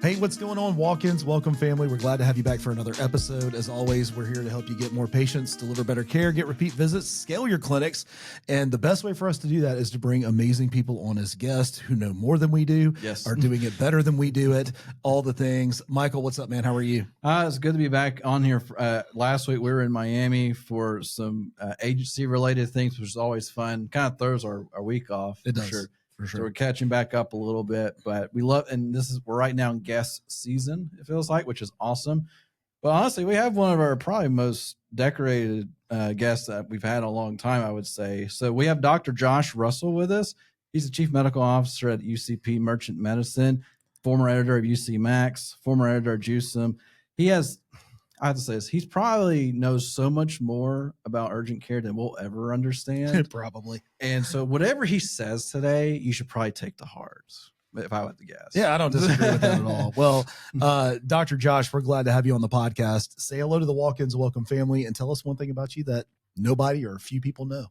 Hey, what's going on, walk-ins? Welcome, family. We're glad to have you back for another episode. As always, we're here to help you get more patients, deliver better care, get repeat visits, scale your clinics. And the best way for us to do that is to bring amazing people on as guests who know more than we do, are doing it better than we do it, all the things. Michael, what's up, man? How are you? It's good to be back on here. Last week, we were in Miami for some agency-related things, which is always fun. Kind of throws our week off. It does. Sure. For sure. So we're catching back up a little bit, but we love, and we're right now in guest season, it feels like, which is awesome. But honestly, we have one of our probably most decorated guests that we've had in a long time, I would say. So we have Dr. Josh Russell with us. He's the Chief Medical Officer at UCP Merchant Medicine, former editor of UC Max, former editor of Juicem. He has, I have to say this, he's probably knows so much more about urgent care than we'll ever understand. Probably. And so whatever he says today, you should probably take to heart, if I had to guess. Yeah, I don't disagree with that at all. Well, Dr. Josh, we're glad to have you on the podcast. Say hello to the walk-ins, welcome family, and tell us one thing about you that nobody or few people know.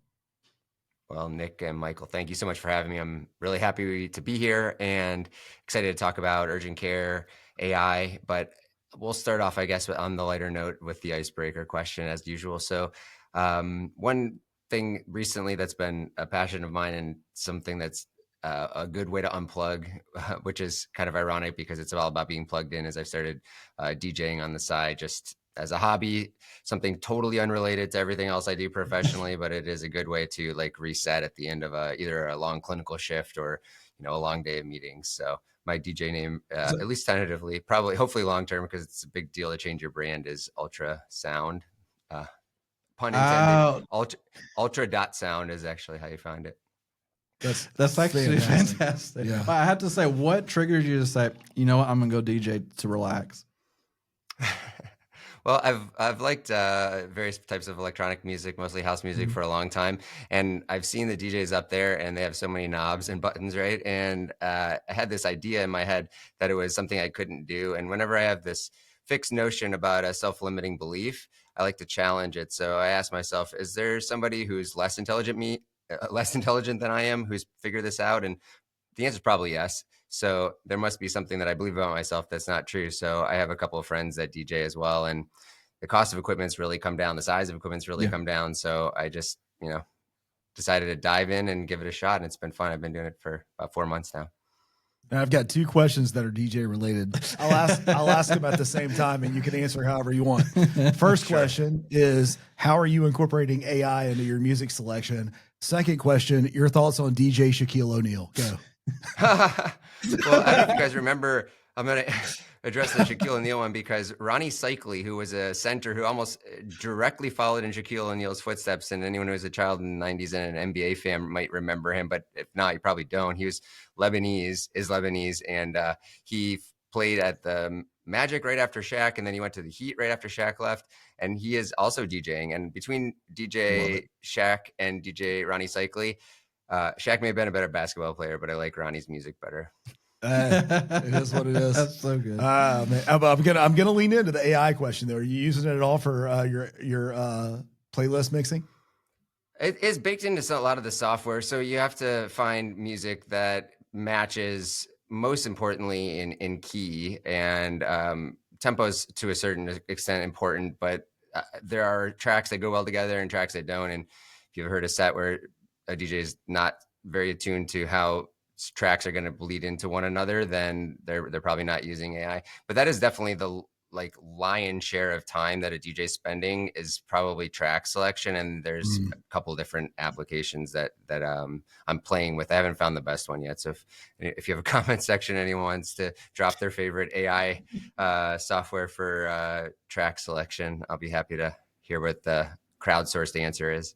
Well, Nick and Michael, thank you so much for having me. I'm really happy to be here and excited to talk about urgent care, AI, but we'll start off, I guess, on the lighter note with the icebreaker question as usual. So one thing recently that's been a passion of mine and something that's a good way to unplug, which is kind of ironic because it's all about being plugged in, as I've started DJing on the side, just as a hobby, something totally unrelated to everything else I do professionally, but it is a good way to like reset at the end of either a long clinical shift or, a long day of meetings. So my DJ name, at least tentatively, probably, hopefully long-term, because it's a big deal to change your brand, is Ultra Sound. Pun intended. Ultra dot sound is actually how you find it. That's actually fantastic. Yeah. I have to say, what triggers you to say, you know what, I'm going to go DJ to relax? Well, I've liked various types of electronic music, mostly house music, for a long time, and I've seen the DJs up there, and they have so many knobs and buttons, right? And I had this idea in my head that it was something I couldn't do, and whenever I have this fixed notion about a self-limiting belief, I like to challenge it. So I asked myself, is there somebody who's less intelligent than I am, who's figured this out? And the answer is probably yes. So there must be something that I believe about myself that's not true. So I have a couple of friends that DJ as well, and the cost of equipment's really come down. The size of equipment's really come down. So I just, decided to dive in and give it a shot, and it's been fun. I've been doing it for about 4 months now. Now, I've got two questions that are DJ related. I'll ask them at the same time, and you can answer however you want. First question is, how are you incorporating AI into your music selection? Second question, your thoughts on DJ Shaquille O'Neal. Go. Well, I don't know if you guys remember, I'm going to address the Shaquille O'Neal one because Ronnie Cycli, who was a center who almost directly followed in Shaquille O'Neal's footsteps, and anyone who was a child in the 90s and an NBA fan might remember him, but if not, you probably don't. He was Lebanese, and he played at the Magic right after Shaq, and then he went to the Heat right after Shaq left, and he is also DJing. And between DJ Shaq and DJ Ronnie Cycli, Shaq may have been a better basketball player, but I like Ronnie's music better. It is what it is. That's so good. Man, I'm gonna lean into the AI question though. Are you using it at all for your playlist mixing? It is baked into a lot of the software, so you have to find music that matches, most importantly, in key, and tempo's to a certain extent important, but there are tracks that go well together and tracks that don't. And if you've heard a set where a DJ is not very attuned to how tracks are going to bleed into one another, then they're probably not using AI. But that is definitely the lion's share of time that a DJ is spending is probably track selection. And there's a couple different applications that I'm playing with. I haven't found the best one yet. So if you have a comment section, anyone wants to drop their favorite AI software for track selection, I'll be happy to hear what the crowdsourced answer is.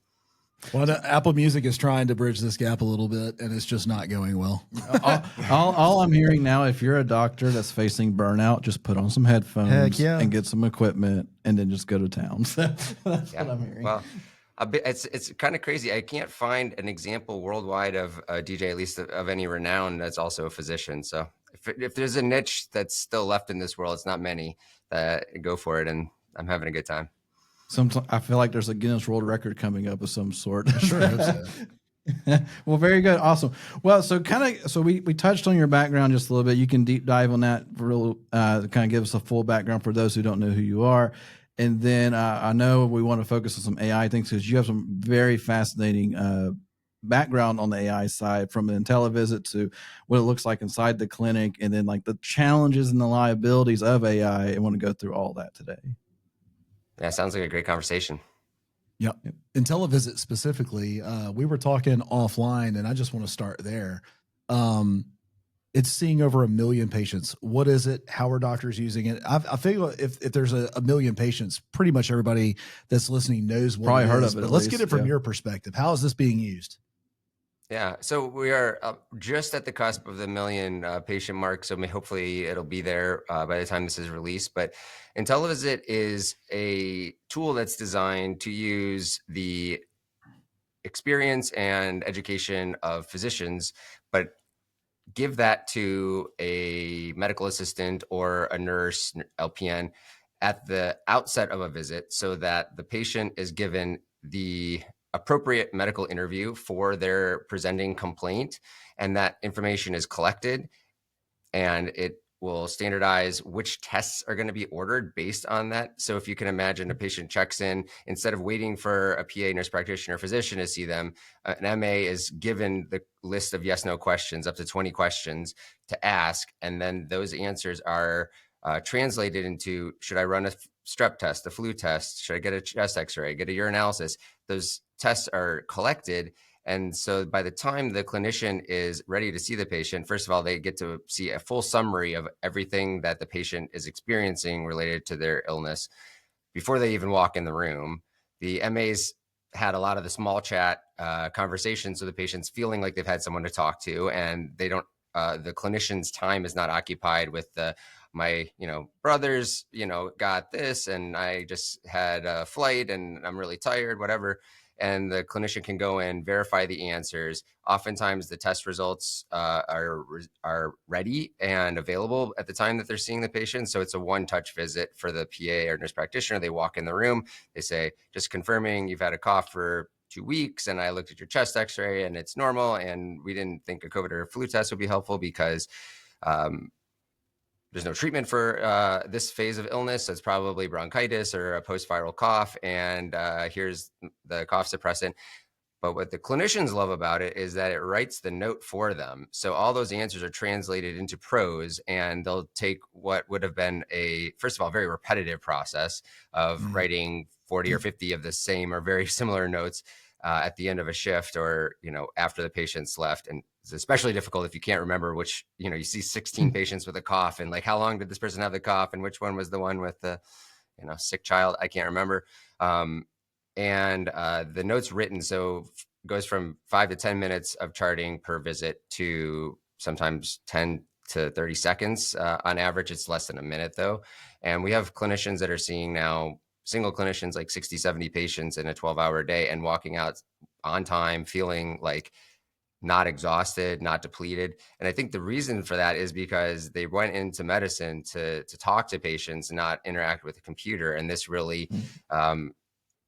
Well, Apple Music is trying to bridge this gap a little bit, and it's just not going well. all I'm hearing now, if you're a doctor that's facing burnout, just put on some headphones and get some equipment, and then just go to town. That's what I'm hearing. Well, it's kind of crazy. I can't find an example worldwide of a DJ, at least of any renown, that's also a physician. So if there's a niche that's still left in this world, it's not many. Go for it, and I'm having a good time. Sometimes I feel like there's a Guinness World Record coming up of some sort. Sure. Well, very good. Awesome. Well, so we touched on your background just a little bit. You can deep dive on that for real, kind of give us a full background for those who don't know who you are. And then I know we want to focus on some AI things because you have some very fascinating background on the AI side, from the Intellivisit to what it looks like inside the clinic, and then like the challenges and the liabilities of AI. I want to go through all that today. Yeah, sounds like a great conversation. Yep. Intellivisit specifically, we were talking offline, and I just want to start there. It's seeing over 1 million patients. What is it? How are doctors using it? I feel if there's a million patients, pretty much everybody that's listening knows what Probably it heard is. of it. But at let's least, get it from yeah. your perspective. How is this being used? Yeah, so we are just at the cusp of the 1 million patient mark. So hopefully it'll be there by the time this is released. But Intellivisit is a tool that's designed to use the experience and education of physicians, but give that to a medical assistant or a nurse, LPN, at the outset of a visit so that the patient is given the appropriate medical interview for their presenting complaint, and that information is collected, and it will standardize which tests are going to be ordered based on that. So if you can imagine, a patient checks in, instead of waiting for a PA, nurse practitioner, physician to see them, an MA is given the list of yes/no questions, up to 20 questions to ask. And then those answers are translated into, should I run a strep test, a flu test? Should I get a chest x-ray, get a urinalysis? Those tests are collected. And so by the time the clinician is ready to see the patient, first of all, they get to see a full summary of everything that the patient is experiencing related to their illness before they even walk in the room. The MAs had a lot of the small chat conversations, so the patient's feeling like they've had someone to talk to, and they don't, the clinician's time is not occupied with my brothers got this, and I just had a flight and I'm really tired, whatever. And the clinician can go in, verify the answers. Oftentimes the test results are ready and available at the time that they're seeing the patient. So it's a one-touch visit for the PA or nurse practitioner. They walk in the room, they say, just confirming you've had a cough for 2 weeks, and I looked at your chest x-ray and it's normal, and we didn't think a COVID or a flu test would be helpful because there's no treatment for this phase of illness. So it's probably bronchitis or a post-viral cough. And here's the cough suppressant. But what the clinicians love about it is that it writes the note for them. So all those answers are translated into prose, and they'll take what would have been first of all, very repetitive process of writing 40 or 50 of the same or very similar notes at the end of a shift, or, after the patient's left. And it's especially difficult if you can't remember which, you see 16 patients with a cough, and like, how long did this person have the cough, and which one was the one with the, sick child? I can't remember. And the notes written, so goes from 5 to 10 minutes of charting per visit to sometimes 10 to 30 seconds. On average, it's less than a minute though. And we have clinicians that are seeing now, single clinicians, like 60, 70 patients in a 12-hour day, and walking out on time, feeling like not exhausted, not depleted. And I think the reason for that is because they went into medicine to talk to patients, not interact with a computer. And this really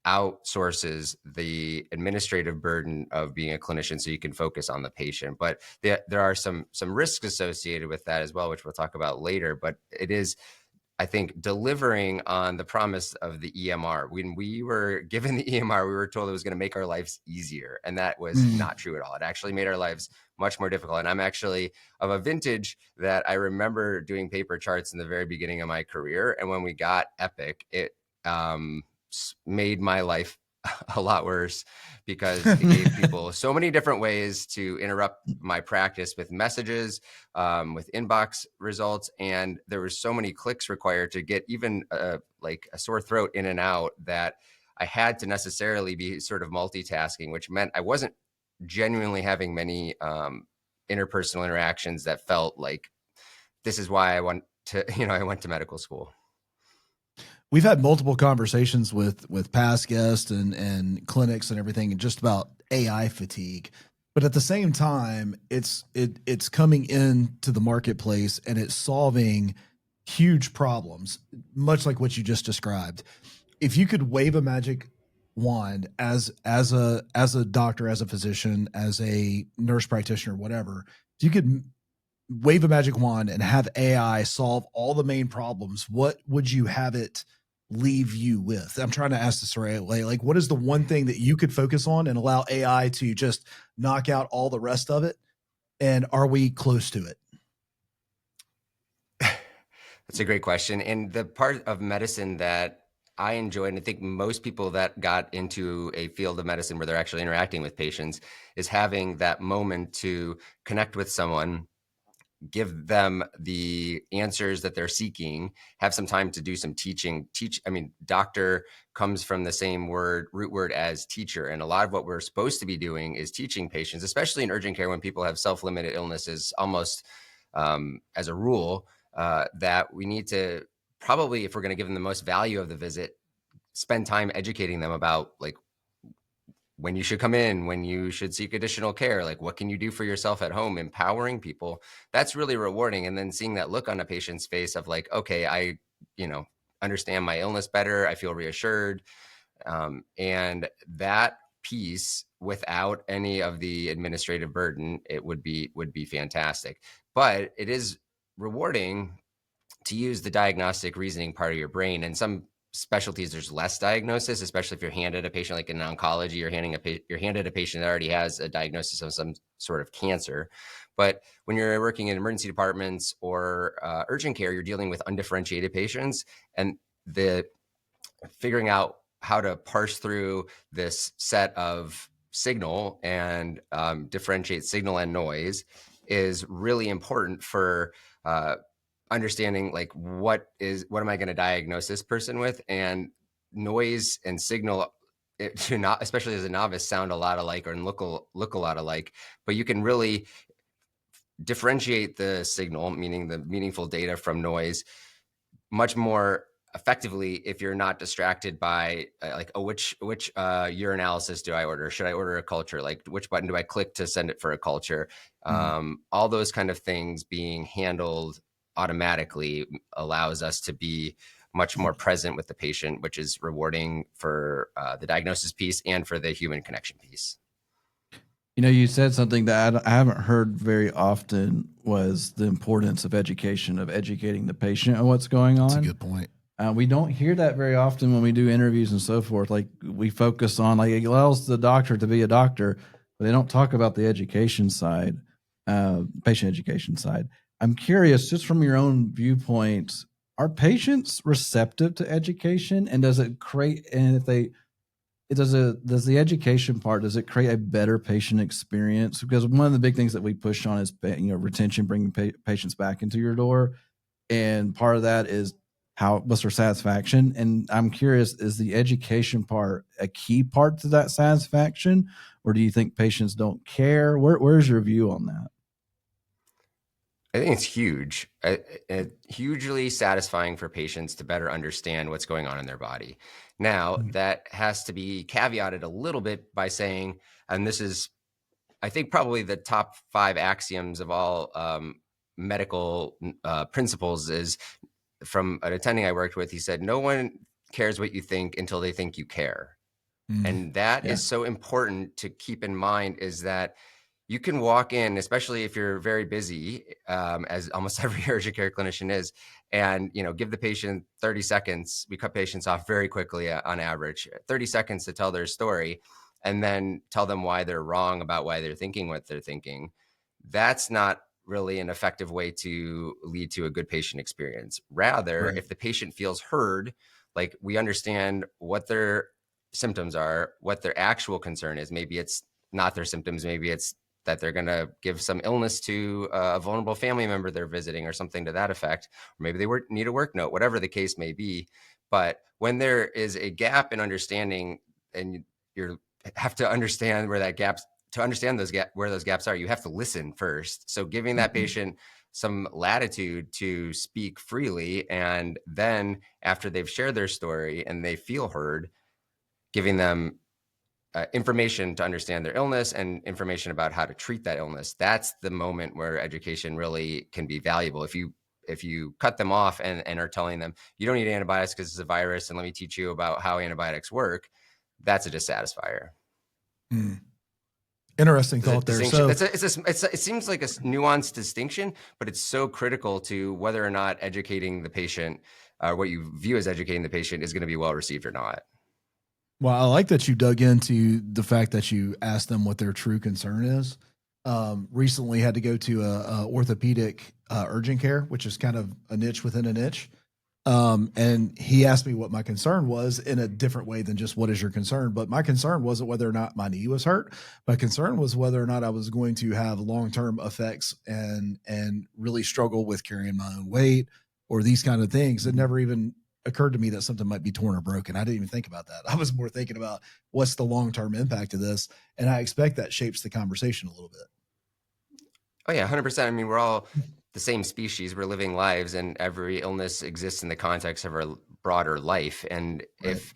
outsources the administrative burden of being a clinician, so you can focus on the patient. But there are some risks associated with that as well, which we'll talk about later. But it is, I think, delivering on the promise of the EMR. When we were given the EMR, we were told it was going to make our lives easier. And that was not true at all. It actually made our lives much more difficult. And I'm actually of a vintage that I remember doing paper charts in the very beginning of my career. And when we got Epic, it made my life a lot worse, because it gave people so many different ways to interrupt my practice with messages, with inbox results. And there were so many clicks required to get even like a sore throat in and out, that I had to necessarily be sort of multitasking, which meant I wasn't genuinely having many interpersonal interactions that felt like, this is why I went to medical school. We've had multiple conversations with past guests and clinics and everything, and just about AI fatigue. But at the same time, it's coming into the marketplace, and it's solving huge problems, much like what you just described. If you could wave a magic wand as a doctor, as a physician, as a nurse practitioner, whatever, if you could wave a magic wand and have AI solve all the main problems, what would you have it leave you with? I'm trying to ask this the right way. Like, what is the one thing that you could focus on and allow AI to just knock out all the rest of it? And are we close to it? That's a great question. And the part of medicine that I enjoy, and I think most people that got into a field of medicine where they're actually interacting with patients, is having that moment to connect with someone, give them the answers that they're seeking, have some time to do some teaching. Doctor comes from the same root word as teacher. And a lot of what we're supposed to be doing is teaching patients, especially in urgent care when people have self-limited illnesses, almost as a rule, that we need to probably, if we're going to give them the most value of the visit, spend time educating them about like when you should come in, when you should seek additional care, like what can you do for yourself at home, empowering people. That's really rewarding. And then seeing that look on a patient's face of like, okay, I, understand my illness better. I feel reassured. And that piece, without any of the administrative burden, it would be fantastic. But it is rewarding to use the diagnostic reasoning part of your brain. And some specialties, there's less diagnosis, especially if you're handed a patient, like in oncology, you're handed a patient that already has a diagnosis of some sort of cancer. But when you're working in emergency departments or urgent care, you're dealing with undifferentiated patients, and the figuring out how to parse through this set of signal and differentiate signal and noise is really important for understanding like what am I going to diagnose this person with. And noise and signal, it do not, especially as a novice, sound a lot alike and look a lot alike, but you can really differentiate the signal, meaning the meaningful data, from noise much more effectively if you're not distracted by which urinalysis do I order? Should I order a culture? Like which button do I click to send it for a culture? All those kind of things being handled automatically allows us to be much more present with the patient, which is rewarding for the diagnosis piece and for the human connection piece. You said something that I haven't heard very often, was the importance of education, of educating the patient on what's going on. That's a good point. We don't hear that very often when we do interviews and so forth. Like we focus on, like, it allows the doctor to be a doctor, but they don't talk about the education side, patient education side. I'm curious, just from your own viewpoint, are patients receptive to education, and does it create, and if they, does the education part, does it create a better patient experience? Because one of the big things that we push on is, retention, bringing patients back into your door. And part of that is what's their satisfaction. And I'm curious, is the education part a key part to that satisfaction, or do you think patients don't care? Where's your view on that? I think it's huge, hugely satisfying for patients to better understand what's going on in their body. Now, that has to be caveated a little bit by saying, and this is, I think, probably the top 5 axioms of all medical principles, is from an attending I worked with. He said, no one cares what you think until they think you care. And that is so important to keep in mind, is that you can walk in, especially if you're very busy, as almost every urgent care clinician is, and give the patient 30 seconds. We cut patients off very quickly on average, 30 seconds to tell their story, and then tell them why they're wrong about why they're thinking what they're thinking. That's not really an effective way to lead to a good patient experience. Rather, if the patient feels heard, like we understand what their symptoms are, what their actual concern is. Maybe it's not their symptoms. Maybe it's that they're going to give some illness to a vulnerable family member they're visiting, or something to that effect. Or maybe they need a work note, whatever the case may be. But when there is a gap in understanding, and you have to understand where that gap's, to understand where those gaps are, you have to listen first. So giving that patient some latitude to speak freely, and then after they've shared their story and they feel heard, giving them information to understand their illness and information about how to treat that illness. That's the moment where education really can be valuable. If you cut them off and are telling them, you don't need antibiotics because it's a virus, and let me teach you about how antibiotics work, that's a dissatisfier. Interesting There's a thought there. distinction. So It seems like a nuanced distinction, but it's so critical to whether or not educating the patient, what you view as educating the patient, is going to be well received or not. well, I like that you dug into the fact that you asked them what their true concern is. Recently had to go to a orthopedic urgent care, which is kind of a niche within a niche. And he asked me what my concern was in a different way than just what is your concern. But my concern wasn't whether or not my knee was hurt. My concern was whether or not I was going to have long-term effects and really struggle with carrying my own weight or these kind of things. It never even occurred to me that something might be torn or broken. I didn't even think about that. I was more thinking about what's the long-term impact of this. And I expect that shapes the conversation a little bit. Oh yeah, 100%. I mean, we're all the same species. We're living lives, and every illness exists in the context of our broader life. And if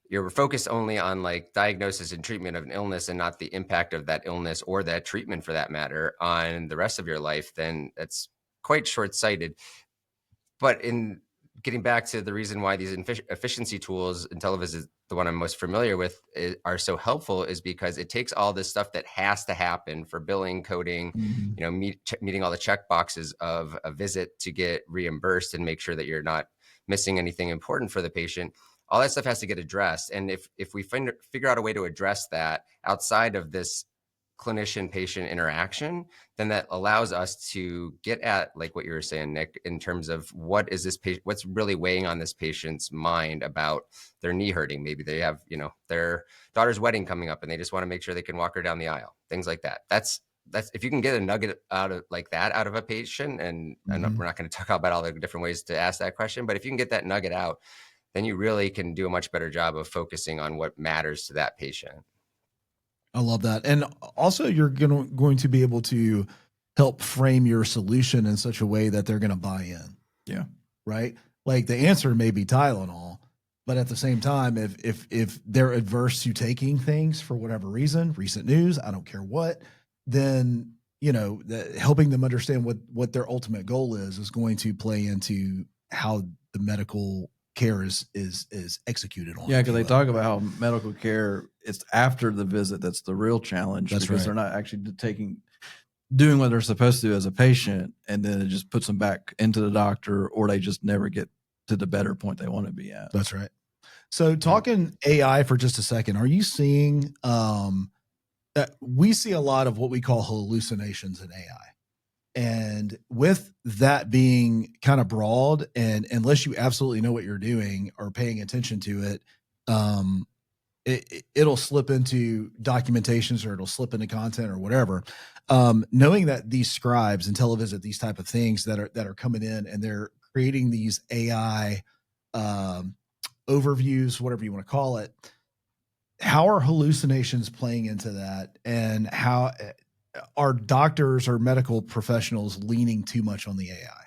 you're focused only on like diagnosis and treatment of an illness and not the impact of that illness or that treatment for that matter on the rest of your life, then that's quite short-sighted. But in getting back to the reason why these efficiency tools, Intellivisit, the one I'm most familiar with, are so helpful, is because it takes all this stuff that has to happen for billing, coding, meeting all the check boxes of a visit to get reimbursed and make sure that you're not missing anything important for the patient. All that stuff has to get addressed. And if we figure out a way to address that outside of this clinician-patient interaction, then that allows us to get at, like what you were saying, Nick, in terms of what is this patient, what's really weighing on this patient's mind about their knee hurting. Maybe they have, their daughter's wedding coming up and they just want to make sure they can walk her down the aisle, things like that. That's if you can get a nugget out of a patient, and we're not going to talk about all the different ways to ask that question, but if you can get that nugget out, then you really can do a much better job of focusing on what matters to that patient. I love that. And also you're going to be able to help frame your solution in such a way that they're going to buy in. Yeah. Right. Like the answer may be Tylenol, but at the same time, if they're adverse to taking things for whatever reason, recent news, I don't care what, then, helping them understand what their ultimate goal is going to play into how the medical care is executed on. Yeah, because they talk about how medical care, it's after the visit that's the real challenge. That's because right. They're not actually doing what they're supposed to do as a patient, and then it just puts them back into the doctor, or they just never get to the better point they want to be at. That's right. So talking AI for just a second, are you seeing we see a lot of what we call hallucinations in AI? And with that being kind of broad, and unless you absolutely know what you're doing or paying attention to it, it'll slip into documentations or it'll slip into content or whatever. Knowing that these scribes and Intellivisit, these type of things that are coming in and they're creating these AI overviews, whatever you want to call it, how are hallucinations playing into that, and how are doctors or medical professionals leaning too much on the AI?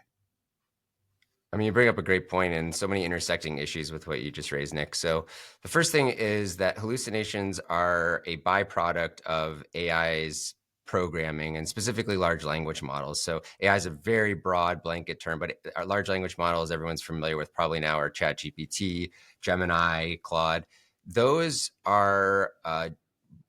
I mean, you bring up a great point and so many intersecting issues with what you just raised, Nick. So the first thing is that hallucinations are a byproduct of AI's programming, and specifically large language models. So AI is a very broad blanket term, but our large language models everyone's familiar with probably now are ChatGPT, Gemini, Claude. Those are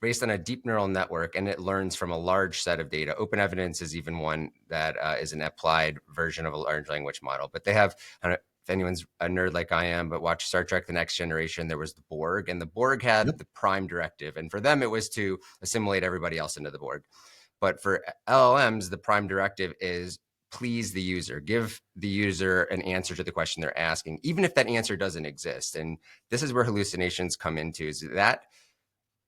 based on a deep neural network, and it learns from a large set of data. Open evidence is even one that is an applied version of a large language model. But they have, I don't know if anyone's a nerd like I am, but watch Star Trek The Next Generation, there was the Borg, and the Borg had the prime directive. And for them, it was to assimilate everybody else into the Borg. But for LLMs, the prime directive is please the user, give the user an answer to the question they're asking, even if that answer doesn't exist. And this is where hallucinations come into, is that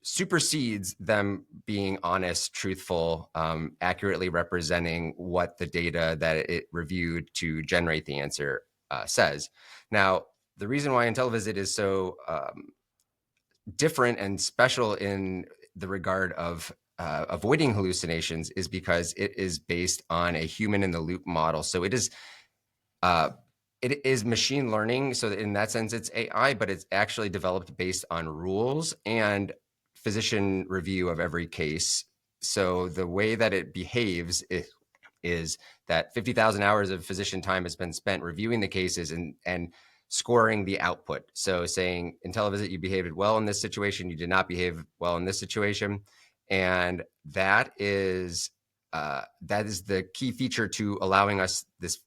supersedes them being honest, truthful, accurately representing what the data that it reviewed to generate the answer says. Now, the reason why Intellivisit is so different and special in the regard of avoiding hallucinations is because it is based on a human in the loop model. So it is machine learning. So in that sense, it's AI, but it's actually developed based on rules and physician review of every case. So the way that it behaves is that 50,000 hours of physician time has been spent reviewing the cases and scoring the output. So saying, Intellivisit, you behaved well in this situation, you did not behave well in this situation. And that is the key feature to allowing us this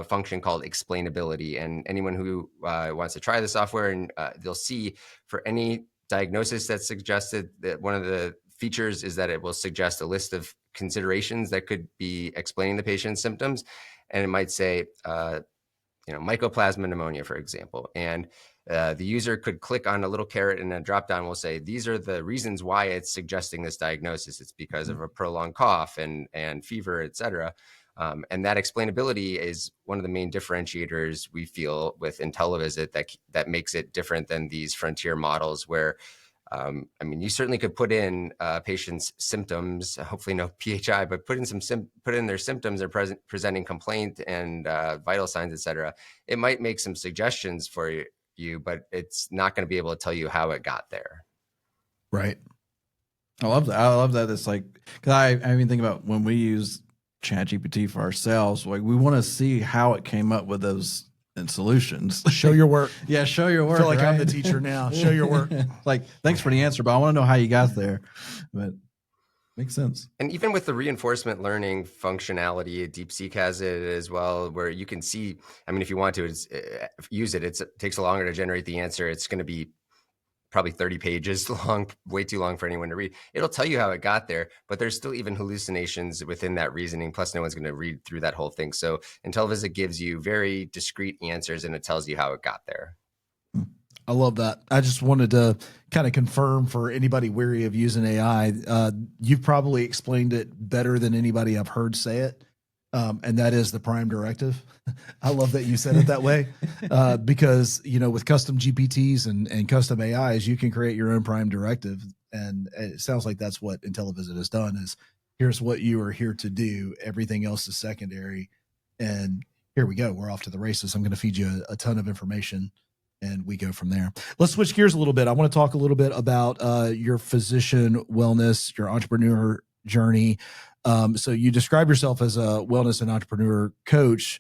function called explainability. And anyone who wants to try the software, and they'll see for any diagnosis that's suggested, that one of the features is that it will suggest a list of considerations that could be explaining the patient's symptoms. And it might say, mycoplasma pneumonia, for example. And the user could click on a little caret, and a dropdown will say, these are the reasons why it's suggesting this diagnosis. It's because of a prolonged cough and fever, et cetera. And that explainability is one of the main differentiators we feel with Intellivisit that makes it different than these frontier models where, you certainly could put in patients' symptoms, hopefully no PHI, but put in their symptoms or presenting complaint and vital signs, et cetera. It might make some suggestions for you, but it's not going to be able to tell you how it got there. Right. I love that. I love that. It's like, because I even think about when we use ChatGPT for ourselves, like we want to see how it came up with those and solutions. Show your work. Yeah, show your work. I feel like right? I'm the teacher now. Show your work. Like, thanks for the answer, but I want to know how you got there. But makes sense. And even with the reinforcement learning functionality, DeepSeek has it as well, where you can see, if you want to use it, it takes longer to generate the answer. It's going to be probably 30 pages long, way too long for anyone to read. It'll tell you how it got there, but there's still even hallucinations within that reasoning. Plus, no one's going to read through that whole thing. So Intellivisit gives you very discrete answers, and it tells you how it got there. I love that. I just wanted to kind of confirm for anybody weary of using AI, you've probably explained it better than anybody I've heard say it. And that is the prime directive. I love that you said it that way, because, with custom GPTs and custom AIs, you can create your own prime directive. And it sounds like that's what Intellivisit has done is here's what you are here to do. Everything else is secondary. And here we go. We're off to the races. I'm going to feed you a ton of information and we go from there. Let's switch gears a little bit. I want to talk a little bit about your physician wellness, your entrepreneur journey. So you describe yourself as a wellness and entrepreneur coach.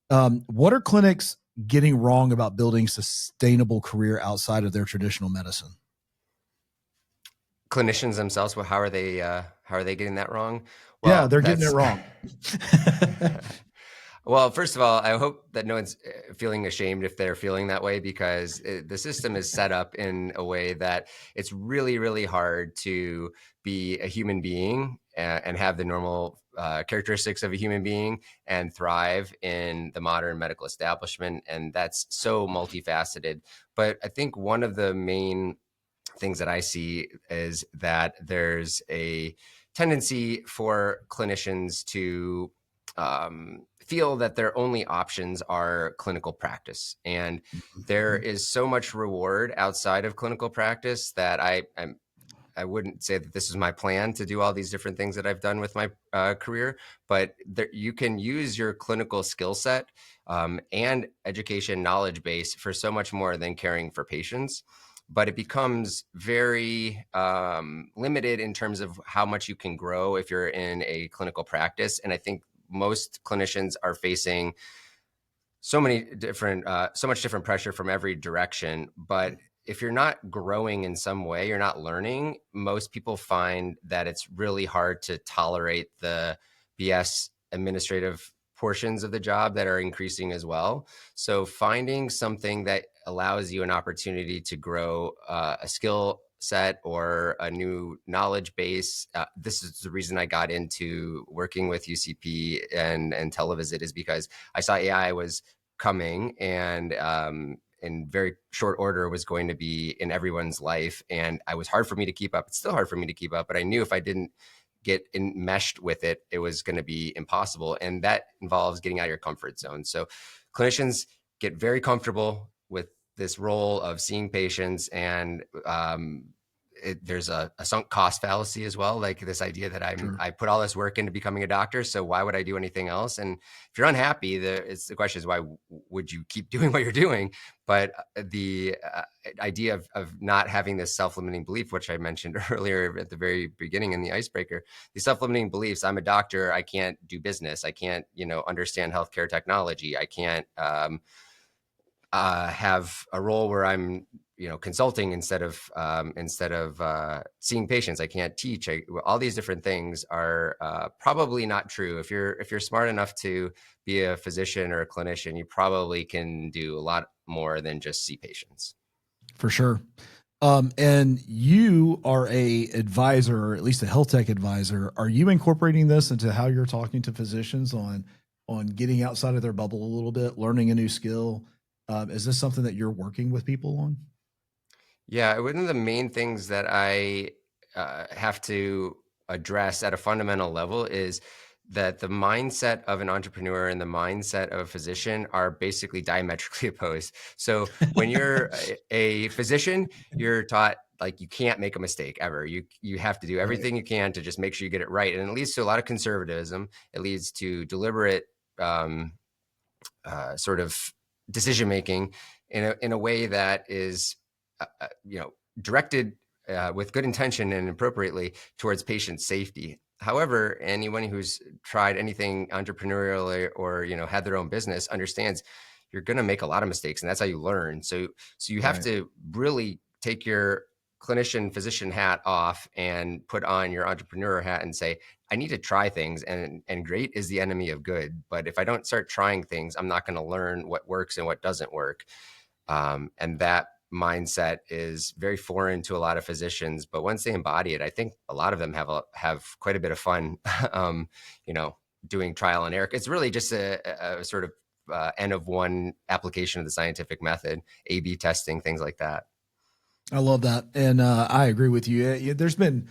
What are clinics getting wrong about building sustainable career outside of their traditional medicine? Clinicians themselves, well, how are they getting that wrong? Well, yeah, they're getting it wrong. Well, first of all, I hope that no one's feeling ashamed if they're feeling that way, because the system is set up in a way that it's really, really hard to be a human being and have the normal characteristics of a human being and thrive in the modern medical establishment. And that's so multifaceted. But I think one of the main things that I see is that there's a tendency for clinicians to feel that their only options are clinical practice. And there is so much reward outside of clinical practice that I wouldn't say that this is my plan to do all these different things that I've done with my career, but you can use your clinical skill set and education knowledge base for so much more than caring for patients. But it becomes very limited in terms of how much you can grow if you're in a clinical practice. And I think most clinicians are facing so much different pressure from every direction. But if you're not growing in some way, you're not learning, most people find that it's really hard to tolerate the BS administrative portions of the job that are increasing as well. So finding something that allows you an opportunity to grow a skill set or a new knowledge base. This is the reason I got into working with UCP and Intellivisit, is because I saw AI was coming and in very short order was going to be in everyone's life. And it was hard for me to keep up. It's still hard for me to keep up, but I knew if I didn't get enmeshed with it, it was going to be impossible. And that involves getting out of your comfort zone. So clinicians get very comfortable with this role of seeing patients, and there's a sunk cost fallacy as well, like this idea that I put all this work into becoming a doctor, so why would I do anything else? And if you're unhappy, the question is, why would you keep doing what you're doing? But the idea of not having this self-limiting belief, which I mentioned earlier at the very beginning in the icebreaker, the self-limiting beliefs, I'm a doctor, I can't do business, I can't understand healthcare technology, I can't have a role where I'm, consulting instead of seeing patients. I can't teach. All these different things are probably not true. If you're smart enough to be a physician or a clinician, you probably can do a lot more than just see patients. For sure. And you are a advisor, or at least a health tech advisor. Are you incorporating this into how you're talking to physicians on getting outside of their bubble a little bit, learning a new skill? Is this something that you're working with people on? Yeah, one of the main things that I have to address at a fundamental level is that the mindset of an entrepreneur and the mindset of a physician are basically diametrically opposed. So when you're a physician, you're taught like you can't make a mistake ever. You have to do everything you can to just make sure you get it right, and it leads to a lot of conservatism. It leads to deliberate sort of decision making in a way that is directed with good intention and appropriately towards patient safety. However, anyone who's tried anything entrepreneurial or had their own business understands you're going to make a lot of mistakes, and that's how you learn. So you have to really take your clinician physician hat off and put on your entrepreneur hat and say, I need to try things, and great is the enemy of good. But if I don't start trying things, I'm not going to learn what works and what doesn't work. And that mindset is very foreign to a lot of physicians, but once they embody it, I think a lot of them have quite a bit of fun, doing trial and error. It's really just a sort of N of one application of the scientific method, A/B testing, things like that. I love that. And I agree with you. There's been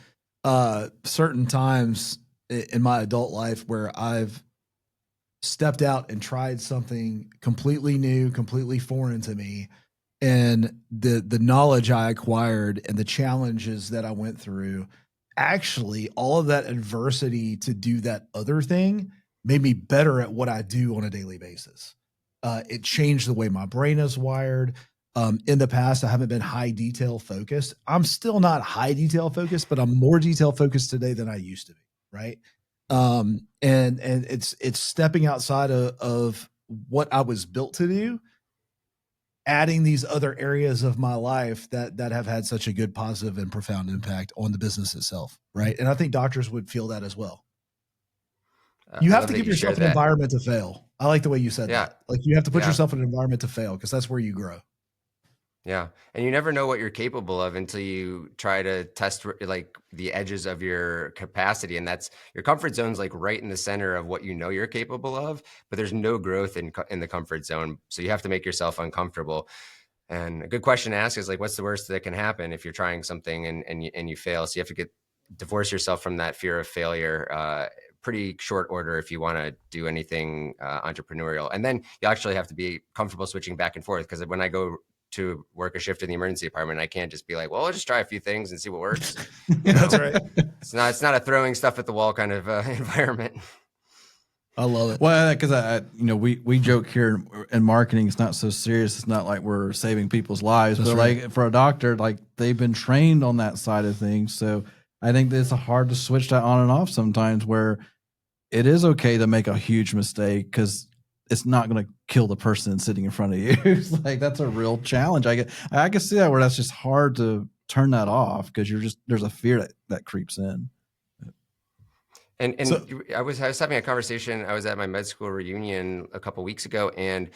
certain times in my adult life where I've stepped out and tried something completely new, completely foreign to me. And the knowledge I acquired and the challenges that I went through, actually all of that adversity to do that other thing made me better at what I do on a daily basis. It changed the way my brain is wired. In the past, I haven't been high detail focused. I'm still not high detail focused, but I'm more detail focused today than I used to be. Right. And it's stepping outside of what I was built to do, adding these other areas of my life that have had such a good, positive, and profound impact on the business itself. Right. And I think doctors would feel that as well. You have to give yourself an environment to fail. I like the way you said that. Like you have to put yourself in an environment to fail, because that's where you grow. Yeah. And you never know what you're capable of until you try to test like the edges of your capacity. And that's your comfort zone's like right in the center of what you're capable of, but there's no growth in the comfort zone. So you have to make yourself uncomfortable. And a good question to ask is like, what's the worst that can happen if you're trying something and you fail? So you have to divorce yourself from that fear of failure, pretty short order if you want to do anything entrepreneurial. And then you actually have to be comfortable switching back and forth, because when I go to work a shift in the emergency department, I can't just be like, well, I'll just try a few things and see what works. That's right. It's not a throwing stuff at the wall kind of environment. I love it. Well, because we joke here in marketing, it's not so serious. It's not like we're saving people's lives, but like for a doctor, like they've been trained on that side of things. So I think that it's hard to switch that on and off sometimes, where it is okay to make a huge mistake, because it's not going to kill the person sitting in front of you. It's like, that's a real challenge. I can see that, where that's just hard to turn that off, because there's a fear that creeps in. And so, I was having a conversation. I was at my med school reunion a couple of weeks ago, and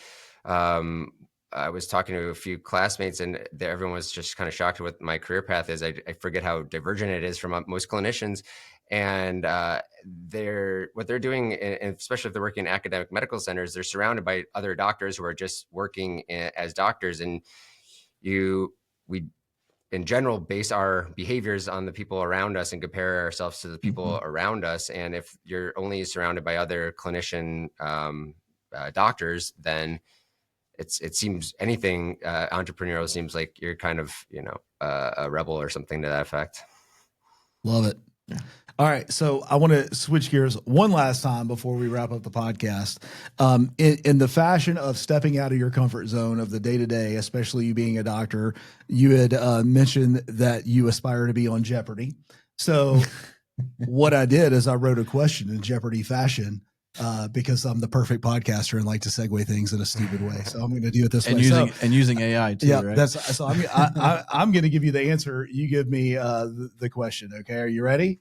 I was talking to a few classmates, and everyone was just kind of shocked at what my career path is. I forget how divergent it is from most clinicians. And what they're doing, and especially if they're working in academic medical centers, they're surrounded by other doctors who are just working as doctors. And we in general base our behaviors on the people around us and compare ourselves to the people around us. And if you're only surrounded by other clinician doctors, then it seems anything entrepreneurial seems like you're kind of a rebel or something to that effect. Love it. Yeah. All right. So I want to switch gears one last time before we wrap up the podcast. In the fashion of stepping out of your comfort zone of the day-to-day, especially you being a doctor, you had mentioned that you aspire to be on Jeopardy. So what I did is I wrote a question in Jeopardy fashion, because I'm the perfect podcaster and like to segue things in a stupid way. So I'm going to do it this and way. Using AI too. Yeah, right? that's so. I'm going to give you the answer. You give me the question. Okay, are you ready?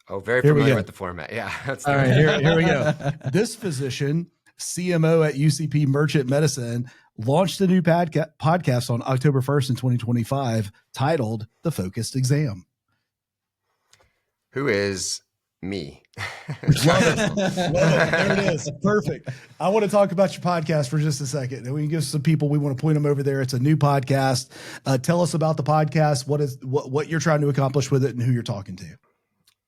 Oh, very Here we familiar go. with the format. Yeah. All right, here we go. This physician, CMO at UCP Merchant Medicine, launched a new podcast on October 1st in 2025 titled The Focused Exam. Who is me? Love it. There it is. Perfect. I want to talk about your podcast for just a second. And we can give some people, we want to point them over there. It's a new podcast. Tell us about the podcast. What you're trying to accomplish with it and who you're talking to.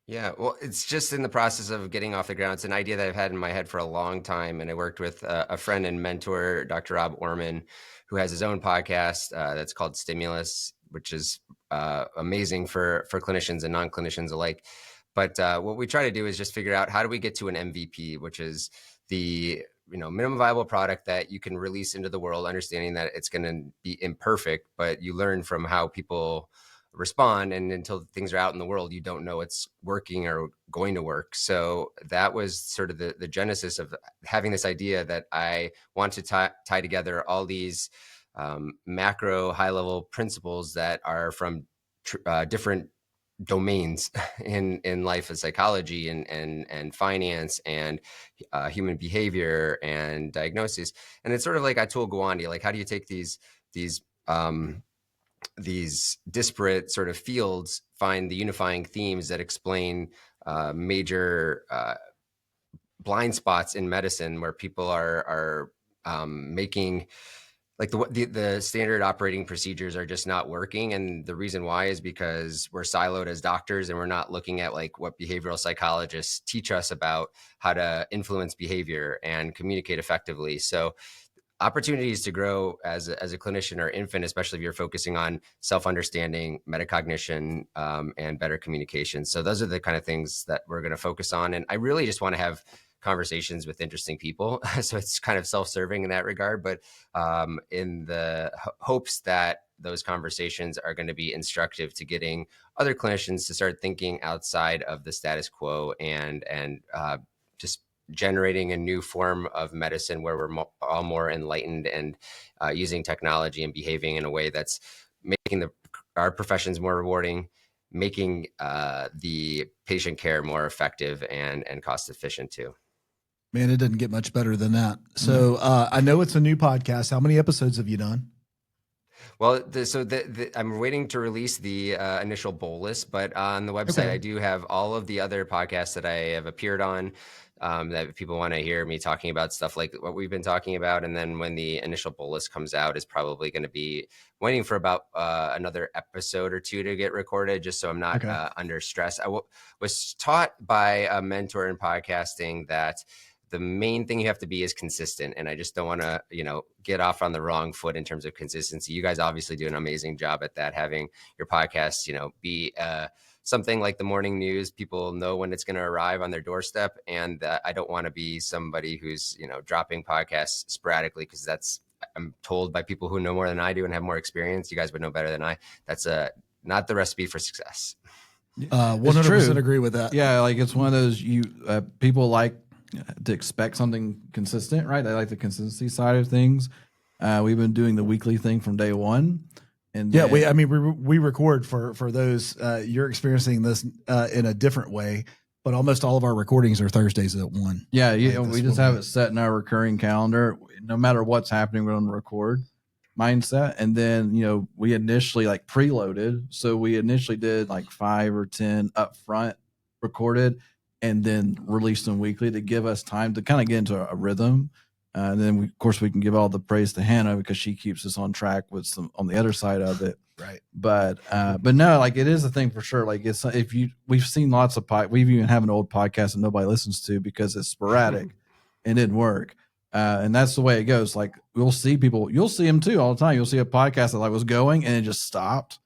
Yeah, well, it's just in the process of getting off the ground. It's an idea that I've had in my head for a long time. And I worked with a friend and mentor, Dr. Rob Orman, who has his own podcast that's called Stimulus, which is amazing for clinicians and non-clinicians alike. But what we try to do is just figure out how do we get to an MVP, which is the minimum viable product that you can release into the world, understanding that it's going to be imperfect, but you learn from how people respond, and until things are out in the world, you don't know it's working or going to work. So that was sort of the genesis of having this idea that I want to tie together all these macro high level principles that are from different domains in life, of psychology and finance and human behavior and diagnosis. And it's sort of like I told Gawande, like, how do you take these disparate sort of fields, find the unifying themes that explain major blind spots in medicine where people are making, like, the standard operating procedures are just not working. And the reason why is because we're siloed as doctors and we're not looking at like what behavioral psychologists teach us about how to influence behavior and communicate effectively. So opportunities to grow as a clinician are infinite, especially if you're focusing on self-understanding, metacognition, and better communication. So those are the kind of things that we're going to focus on. And I really just want to have conversations with interesting people. So it's kind of self-serving in that regard, but in the hopes that those conversations are going to be instructive to getting other clinicians to start thinking outside of the status quo and just generating a new form of medicine where we're all more enlightened and using technology and behaving in a way that's making our professions more rewarding, making the patient care more effective and cost efficient too. Man, it didn't get much better than that. So I know it's a new podcast. How many episodes have you done? Well, I'm waiting to release the initial bolus, but on the website, okay, I do have all of the other podcasts that I have appeared on that people want to hear me talking about stuff like what we've been talking about. And then when the initial bolus comes out, is probably going to be waiting for about another episode or two to get recorded, just so I'm not under stress. I was taught by a mentor in podcasting that the main thing you have to be is consistent. And I just don't want to, get off on the wrong foot in terms of consistency. You guys obviously do an amazing job at that, having your podcast, be something like the morning news. People know when it's going to arrive on their doorstep. And I don't want to be somebody who's, dropping podcasts sporadically, because I'm told by people who know more than I do and have more experience. You guys would know better than I. That's not the recipe for success. 100% agree with that. Yeah. Like, it's one of those, people like to expect something consistent, right? They like the consistency side of things. We've been doing the weekly thing from day one. And yeah, we record for those. You're experiencing this in a different way, but almost all of our recordings are Thursdays at 1. Yeah, we just have it set in our recurring calendar. No matter what's happening, we're on record mindset. And then, we initially like preloaded. So we initially did like 5 or 10 up front recorded, and then release them weekly to give us time to kind of get into a rhythm. And then of course we can give all the praise to Hannah because she keeps us on track with some on the other side of it. Right. But no, like, it is a thing for sure. Like, we've seen lots of we've even have an old podcast that nobody listens to because it's sporadic and didn't work. And that's the way it goes. Like, we'll see people, you'll see them too all the time. You'll see a podcast that was going and it just stopped.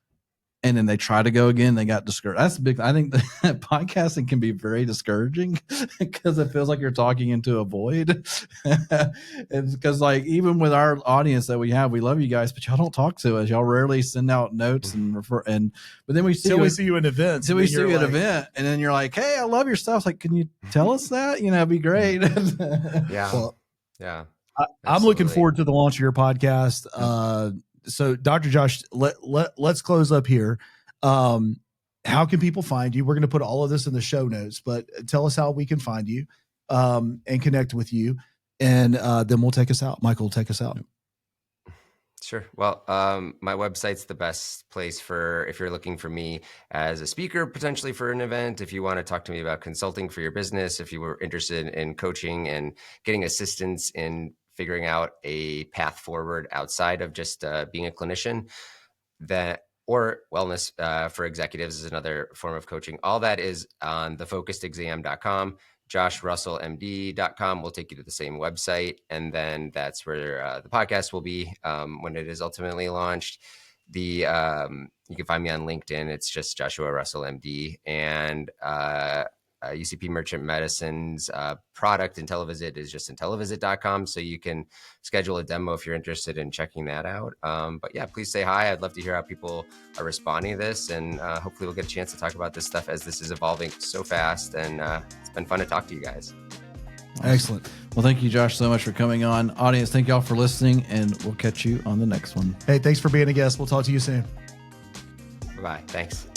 and then they try to go again. They got discouraged. That's big. I think that podcasting can be very discouraging because it feels like you're talking into a void. It's because like, even with our audience that we have, we love you guys, but y'all don't talk to us. Y'all rarely send out notes and refer. But then we see you in events. So we see you at an event, and then you're like, "Hey, I love your stuff." It's like, can you tell us that? It'd be great. Yeah. Well, yeah. I'm looking forward to the launch of your podcast. So Dr. Josh, let's close up here. How can people find you? We're going to put all of this in the show notes, but tell us how we can find you, and connect with you. And, then we'll take us out. Michael will take us out. Sure. Well, my website's the best place for if you're looking for me as a speaker, potentially for an event. If you want to talk to me about consulting for your business, if you were interested in coaching and getting assistance in figuring out a path forward outside of just being a clinician, or wellness for executives is another form of coaching. All that is on thefocusedexam.com. joshrussellmd.com will take you to the same website. And then that's where the podcast will be when it is ultimately launched. You can find me on LinkedIn. It's just Joshua Russell MD. And UCP Merchant Medicine's product, Intellivisit, is just Intellivisit.com. So you can schedule a demo if you're interested in checking that out. But yeah, please say hi. I'd love to hear how people are responding to this. And hopefully we'll get a chance to talk about this stuff as this is evolving so fast. And it's been fun to talk to you guys. Awesome. Excellent. Well, thank you, Josh, so much for coming on. Audience, thank y'all for listening, and we'll catch you on the next one. Hey, thanks for being a guest. We'll talk to you soon. Bye-bye. Thanks.